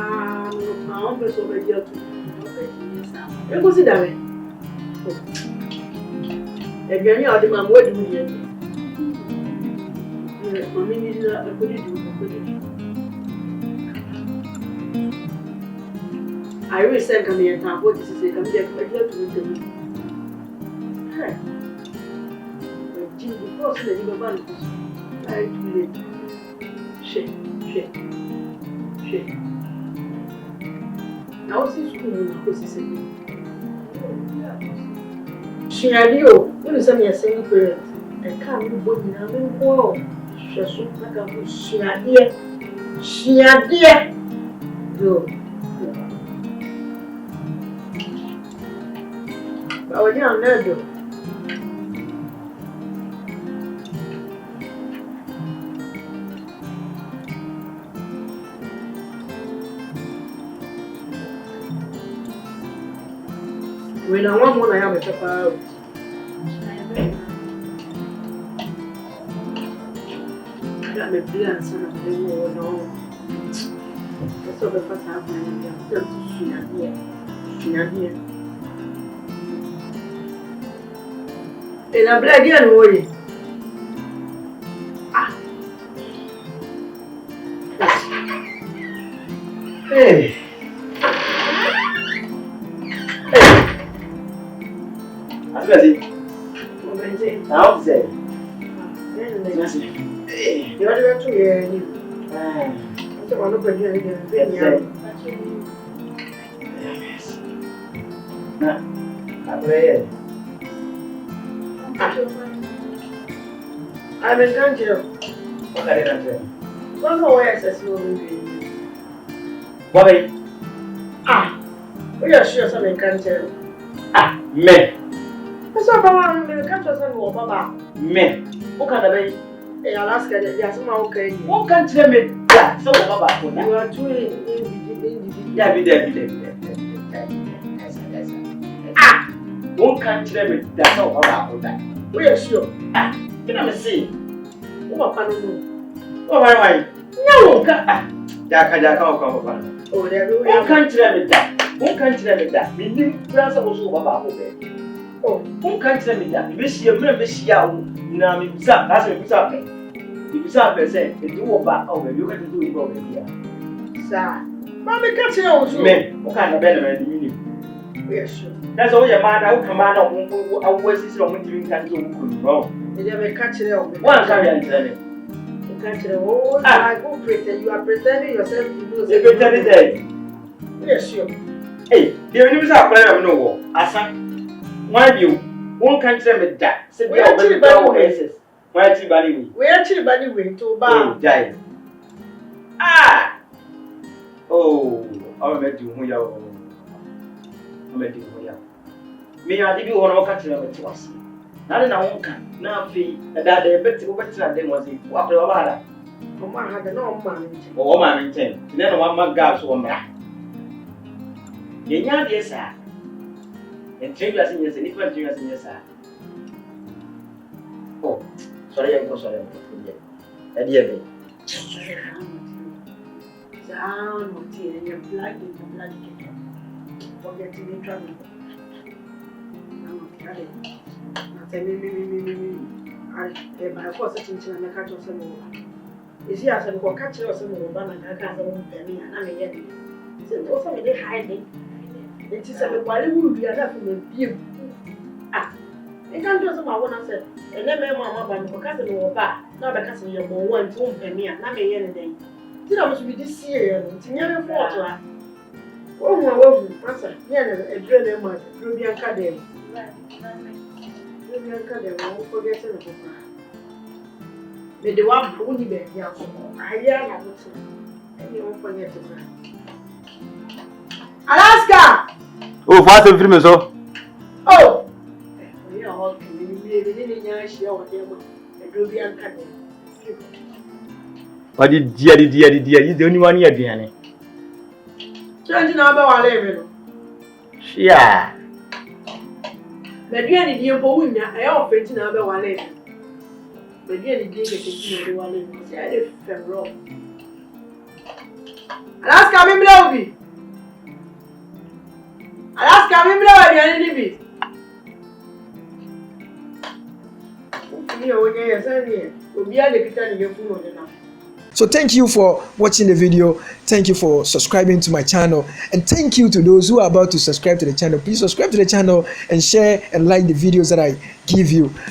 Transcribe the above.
I'm so very young. You go see that way. And you're not the man waiting here. Mommy needs a good do. I will send come here and what this is. Come here to me. Hey, Jim, before the little man, I do it. Shake. Now, see school, because it's a she had you send me a single parent. I can't move on now. Oh, she should not have she had dear. Go. But when you're not do. When I want one, I have a chopper out. I got my beer son of the war. No, that's all the first happening. She had here. And I black again, worry. Hey. Now, say, you are to hear you. I don't want to bring you again. I'm in country. What are you country? One more access will be. Why? We are sure some in country. Me. That's what I'm going to catch us on Papa. Me. Who can I be? Alaska, there's some okay. What country me that? So, Papa, you are too one country me that's all about that. We are sure. Can I see? What Panu? Oh, why? No, Jacka, oh, there one country me that. One country me that. We need to answer also about it. Oh, one country me that. We see a member see out. You know, me that's what we say. If you say, say, it do about over. You can do it over here. Sir, Mammy can't say also. Men, what kind of better than you? Yes, sure. That's all your man. I will come out. I always see someone doing that. Wrong. They never catch it on. One carry and tell it. You catch it all. I go pretend. You are pretending yourself to do something. You pretend it. Yes, sure. Hey, the news are playing no war. Asa, why do you? One country with that. Say we actually buy horses. Why actually buy we? We actually buy we to buy. Giant. Oh, I'm met you. We are. I'm met you. We are. Me, I did one of country with us. Not in our own country. Now, fee that they bet to better than was it. What about that? Oh, I had no money. Oh, my intent. Then one more gas one back. Yes, sir. And 3 years in yes, and different 3 years in yes, sir. Oh, sorry, I'm sorry. I dear me. Down, what tea, and you're black in blood. Forgetting in trouble. I'm not I was sitting in a catch of some more. Is he as a catcher or some more banana? I can't penny and I'm yet. So, also, they hide it. It is a quality would be enough in the view. I can't do some I want to say. And then my mamma, because of your back, not because of your one, 2 penny, and not me anything. Did I must be this year to never fall to her. Oh, my woman, answer, a dreaded one, Ruby and Caddy. Ruby and Caddy won't forget it. But the one who would be here, I hear not and you won't forget it. Alaska! Oh, what's the film so? Oh! We are all coming in a show with them. Ruby and Caddy. What did dear, he's the only one here, Diane. Change number one level. Yeah. But you need your boy, I offer to number one level. But you need to get one level. I Alaska me blow bi. Alaska me blow aduane ni bi. Ni o nye yesa ni. Obi a de kita ni yefu no na. So thank you for watching the video. Thank you for subscribing to my channel. And thank you to those who are about to subscribe to the channel. Please subscribe to the channel and share and like the videos that I give you.